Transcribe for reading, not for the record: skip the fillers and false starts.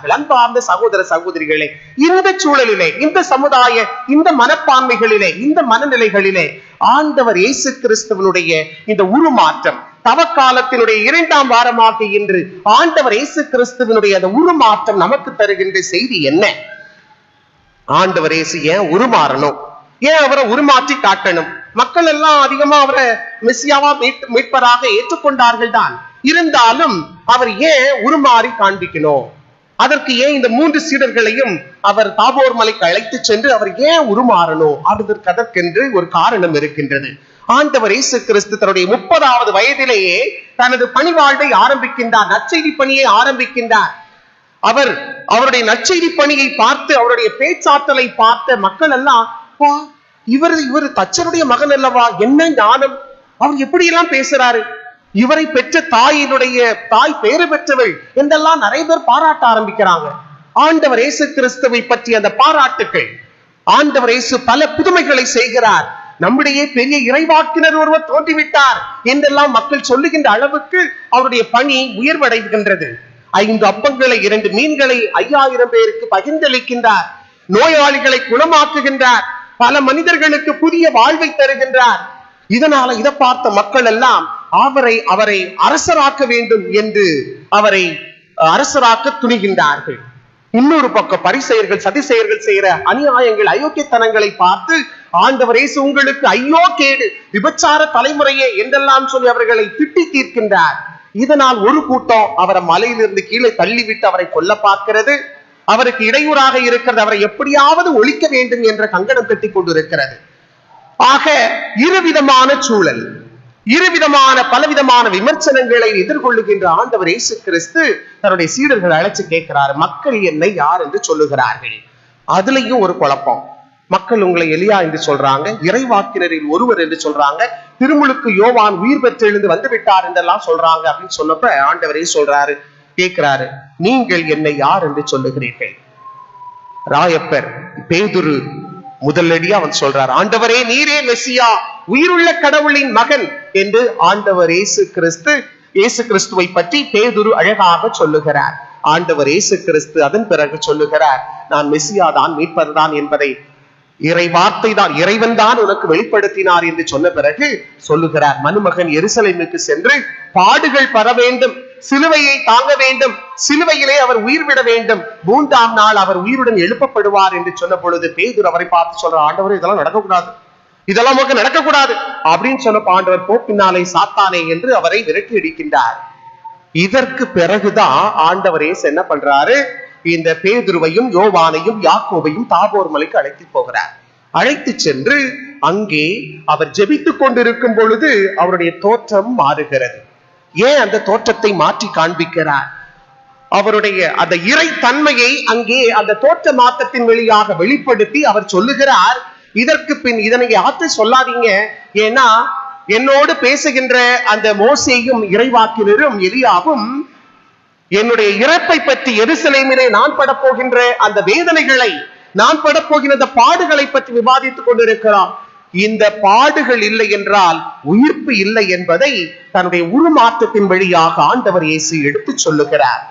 கொண்டிருக்கிறார்கள். அன்பார்ந்த சகோதர சகோதரிகளே, இந்த சூழலிலே, இந்த சமுதாய, இந்த மனப்பான்மைகளிலே, இந்த மனநிலைகளிலே ஆண்டவர் இயேசு கிறிஸ்துவனுடைய இந்த உருமாற்றம், தவக்காலத்தினுடைய 2ஆம் வாரமாக இன்று ஆண்டவர் இயேசு கிறிஸ்துவனுடைய அந்த உருமாற்றம் நமக்கு தருகின்ற செய்தி என்ன? ஆண்டவர் இயேசு ஏன் உருமாறணும்? ஏன் அவரை உருமாற்றி காட்டணும்? மக்கள் எல்லாம் அதிகமா அவரை மெசியாவா மீட்பராக ஏற்றுக்கொண்டார்கள் தான். இருந்தாலும் அவர் ஏன் உருமாறி காண்பிக்கணும்? அதற்கு ஏன் இந்த 3 சீடர்களையும் அவர் தாபோர் மலைக்கு அழைத்து சென்று அவர் ஏன் உருமாறணும்? அதற்கென்று ஒரு காரணம் இருக்கின்றது. ஆண்டவர் இயேசு கிறிஸ்து தன்னுடைய 30வது வயதிலேயே தனது பணிவாழ்வை ஆரம்பிக்கின்றார், நற்செய்தி பணியை ஆரம்பிக்கின்றார். அவருடைய நற்செய்தி பணியை பார்த்து, அவருடைய பேச்சாற்றலை பார்த்த மக்கள் எல்லாம், இவர் தச்சருடைய மகன் அல்லவா, என்ன ஞானம், அவர் எப்படி எல்லாம் பேசுறாரு, இவரை பெற்ற தாய் பேறு பெற்றவள் என்றெல்லாம் நிறைய பேர் பாராட்ட ஆரம்பிக்கிறாங்க. ஆண்டவர் இயேசு கிறிஸ்துவை பற்றி அந்த பாராட்டுக்கள், ஆண்டவர் இயேசு பல புதுமைகளை செய்கிறார், நம்முடைய பெரிய இறைவாக்கினர் ஒருவர் தோன்றிவிட்டார் என்றெல்லாம் மக்கள் சொல்லுகின்ற அளவுக்கு அவருடைய பணி உயர்வடைகின்றது. 5 அப்பங்களை 2 மீன்களை 5000 பேருக்கு பகிர்ந்தளிக்கின்றார், நோயாளிகளை குணமாக்குகின்றார், பல மனிதர்களுக்கு புதிய வாழ்வை தருகின்றார். இதனால இதை பார்த்த மக்கள் எல்லாம் அவரை அரசராக்க வேண்டும் என்று அவரை அரசராக்க துணிகின்றார்கள். இன்னொரு பக்கம் பரிசேயர்கள், சதிசேயர்கள் செய்கிற அநியாயங்கள், அயோக்கியத்தனங்களை பார்த்து ஆண்டவர் இயேசு உங்களுக்கு ஐயோ கேடு, விபச்சார தலைமுறையே என்றெல்லாம் சொல்லி அவர்களை திட்டி தீர்க்கின்றார். இதனால் ஒரு கூட்டம் அவரை மலையிலிருந்து கீழே தள்ளிவிட்டு அவரை கொல்ல பார்க்கிறது, அவருக்கு இடையூறாக இருக்கிறது, அவரை எப்படியாவது ஒழிக்க வேண்டும் என்ற கங்கணம் கட்டி கொண்டிருக்கிறது. ஆக இருவிதமான சூழல், பலவிதமான விமர்சனங்களை எதிர்கொள்ளுகின்ற ஆண்டவர் இயேசு கிறிஸ்து தன்னுடைய சீடர்கள் அழைச்சு கேட்கிறார், மக்கள் என்னை யார் என்று சொல்லுகிறார்கள்? அதுலயும் ஒரு குழப்பம். மக்கள் உங்களை எலியா என்று சொல்றாங்க, இறைவாக்கினரில் ஒருவர் என்று சொல்றாங்க, திருமுழுக்கு யோவான் உயிர் பெற்றெழுந்து வந்து விட்டார் என்றெல்லாம் சொல்றாங்க. அப்படின்னு சொன்னப்ப ஆண்டவரே சொல்றாரு, கேட்கிறாரு, நீங்கள் என்னை யார் என்று சொல்லுகிறீர்கள்? ராயப்பர் பேதுரு முதலடியா அவன் சொல்றார், ஆண்டவரே நீரே மெசியா, உயிருள்ள கடவுளின் மகன் என்று ஆண்டவர் இயேசு கிறிஸ்துவை பற்றி பேதுரு அழகாக சொல்லுகிறார். ஆண்டவர் இயேசு கிறிஸ்து அதன் பிறகு சொல்லுகிறார், நான் மெசியா தான், மீட்பர் தான் என்பதை இறை வார்த்தை தான், இறைவன் தான் உனக்கு வெளிப்படுத்தினார் என்று சொன்ன பிறகு சொல்லுகிறார், மனுமகன் எருசலேமுக்கு சென்று பாடுகள் பெற வேண்டும், சிலுவையை தாங்க வேண்டும், சிலுவையிலே அவர் உயிர் விட வேண்டும், 3ஆம் நாள் அவர் உயிருடன் எழுப்பப்படுவார் என்று சொன்ன பொழுது பேதுரு அவரை பார்த்து சொல்ற, ஆண்டவர் இதெல்லாம் நடக்கக்கூடாது, இதெல்லாம் நமக்கு நடக்கக்கூடாது அப்படின்னு சொன்ன ஆண்டவர், போ பின்னாலே சாத்தானே என்று அவரை விரட்டி அடிக்கின்றார். இதற்கு பிறகுதான் ஆண்டவர் இயேசு என்ன பண்றாரு, இந்த பேதுருவையும் யோவானையும் யாக்கோபையும் தாபோர் மலைக்கு அழைத்து போகிறார். அழைத்து சென்று அங்கே அவர் ஜெபித்துக் கொண்டிருக்கும் பொழுது அவருடைய தோற்றம் மாறுகிறது. ஏன் அந்த தோற்றத்தை மாற்றி காண்பிக்கிறார்? அவருடைய அந்த இறை தன்மையை அங்கே அந்த தோற்ற மாற்றத்தின் வழியாக வெளிப்படுத்தி அவர் சொல்லுகிறார், இதற்கு பின் இதனை யார்கிட்ட சொல்லாதீங்க, ஏன்னா என்னோடு பேசுகின்ற அந்த மோசேயும் இறைவாக்கினரும் எலியாவும் என்னுடைய இறப்பை பற்றி, எருசலேமிலே நான் படப்போகின்ற அந்த வேதனைகளை, நான் படப்போகின்ற அந்த பாடுகளை பற்றி விவாதித்துக் கொண்டிருக்கிறார். இந்த பாடுகள் இல்லை என்றால் உயிர்ப்பு இல்லை என்பதை தன்னுடைய உருமாற்றத்தின் வழியாக ஆண்டவர் இயேசு எடுத்து சொல்லுகிறார்.